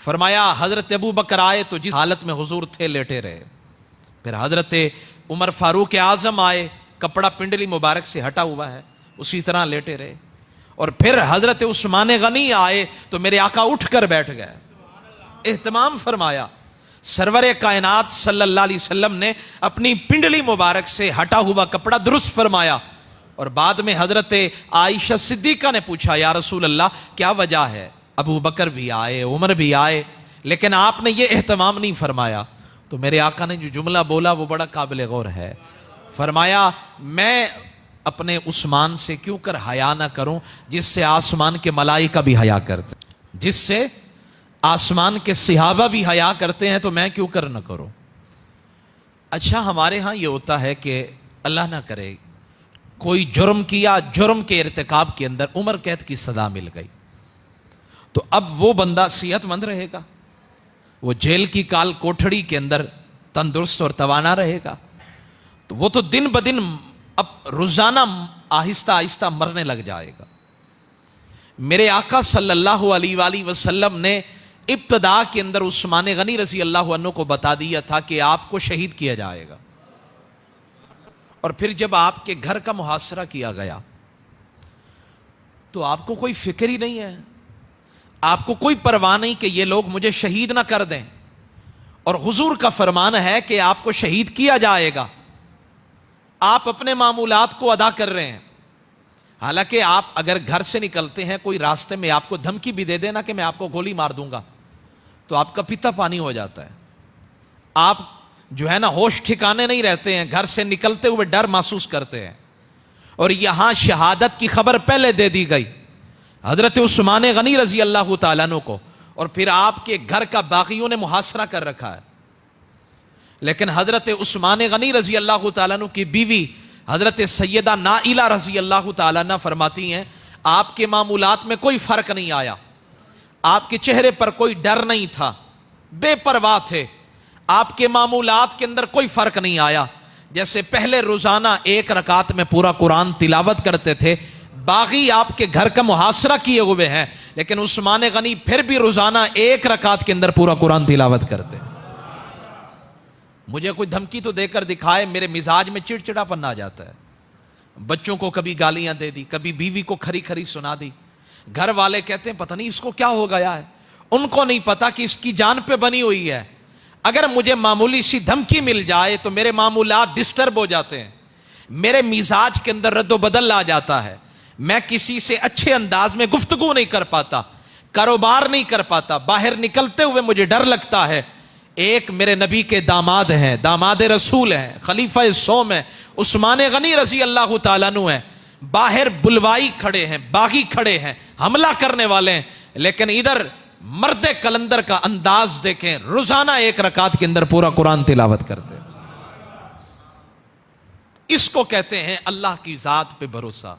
فرمایا حضرت ابو بکر آئے تو جس حالت میں حضور تھے لیٹے رہے. پھر حضرت عمر فاروق اعظم آئے, کپڑا پنڈلی مبارک سے ہٹا ہوا ہے, اسی طرح لیٹے رہے. اور پھر حضرت عثمان غنی آئے تو میرے آقا اٹھ کر بیٹھ گئے, اہتمام فرمایا. سرور کائنات صلی اللہ علیہ وسلم نے اپنی پنڈلی مبارک سے ہٹا ہوا کپڑا درست فرمایا. اور بعد میں حضرت عائشہ صدیقہ نے پوچھا, یا رسول اللہ کیا وجہ ہے؟ ابو بکر بھی آئے, عمر بھی آئے, لیکن آپ نے یہ اہتمام نہیں فرمایا. تو میرے آقا نے جو جملہ بولا وہ بڑا قابل غور ہے. فرمایا میں اپنے عثمان سے کیوں کر حیا نہ کروں جس سے آسمان کے ملائکہ بھی حیا کرتے, جس سے آسمان کے صحابہ بھی حیا کرتے ہیں, تو میں کیوں کر نہ کروں. اچھا ہمارے ہاں یہ ہوتا ہے کہ اللہ نہ کرے کوئی جرم کیا, جرم کے ارتکاب کے اندر عمر قید کی سزا مل گئی, تو اب وہ بندہ صحت مند رہے گا, وہ جیل کی کال کوٹھڑی کے اندر تندرست اور توانا رہے گا, تو وہ تو دن بدن اب روزانہ آہستہ آہستہ مرنے لگ جائے گا. میرے آقا صلی اللہ علیہ وآلہ وسلم نے ابتدا کے اندر عثمان غنی رضی اللہ عنہ کو بتا دیا تھا کہ آپ کو شہید کیا جائے گا. اور پھر جب آپ کے گھر کا محاصرہ کیا گیا تو آپ کو کوئی فکر ہی نہیں ہے, آپ کو کوئی پرواہ نہیں کہ یہ لوگ مجھے شہید نہ کر دیں, اور حضور کا فرمان ہے کہ آپ کو شہید کیا جائے گا. آپ اپنے معمولات کو ادا کر رہے ہیں, حالانکہ آپ اگر گھر سے نکلتے ہیں کوئی راستے میں آپ کو دھمکی بھی دے دینا کہ میں آپ کو گولی مار دوں گا, تو آپ کا پیتا پانی ہو جاتا ہے. آپ جو ہے نا ہوش ٹھکانے نہیں رہتے ہیں, گھر سے نکلتے ہوئے ڈر محسوس کرتے ہیں. اور یہاں شہادت کی خبر پہلے دے دی گئی حضرت عثمان غنی رضی اللہ تعالیٰ عنہ کو, اور پھر آپ کے گھر کا باغیوں نے محاصرہ کر رکھا ہے. لیکن حضرت عثمان غنی رضی اللہ تعالیٰ عنہ کی بیوی حضرت سیدہ نائلہ رضی اللہ تعالیٰ عنہ فرماتی ہیں آپ کے معمولات میں کوئی فرق نہیں آیا, آپ کے چہرے پر کوئی ڈر نہیں تھا, بے پرواہ تھے. آپ کے معمولات کے اندر کوئی فرق نہیں آیا. جیسے پہلے روزانہ 1 رکعت میں پورا قرآن تلاوت کرتے تھے, باغی آپ کے گھر کا محاصرہ کیے ہوئے ہیں, لیکن عثمان غنی پھر بھی روزانہ 1 رکعت کے اندر پورا قرآن تلاوت کرتے. مجھے کوئی دھمکی تو دے کر دکھائے, میرے مزاج میں چڑچڑا پن آ جاتا ہے. بچوں کو کبھی گالیاں دے دی, کبھی بیوی کو کھری کھری سنا دی. گھر والے کہتے ہیں پتہ نہیں اس کو کیا ہو گیا ہے, ان کو نہیں پتا کہ اس کی جان پہ بنی ہوئی ہے. اگر مجھے معمولی سی دھمکی مل جائے تو میرے معمولات ڈسٹرب ہو جاتے ہیں, میرے مزاج کے اندر رد و بدل آ جاتا ہے, میں کسی سے اچھے انداز میں گفتگو نہیں کر پاتا, کاروبار نہیں کر پاتا, باہر نکلتے ہوئے مجھے ڈر لگتا ہے. ایک میرے نبی کے داماد ہیں, داماد رسول ہیں, خلیفہ سوم ہیں, عثمان غنی رضی اللہ تعالیٰ عنہ ہیں, باہر بلوائی کھڑے ہیں, باغی کھڑے ہیں, حملہ کرنے والے ہیں, لیکن ادھر مرد کلندر کا انداز دیکھیں, روزانہ 1 رکعت کے اندر پورا قرآن تلاوت کرتے. اس کو کہتے ہیں اللہ کی ذات پہ بھروسہ.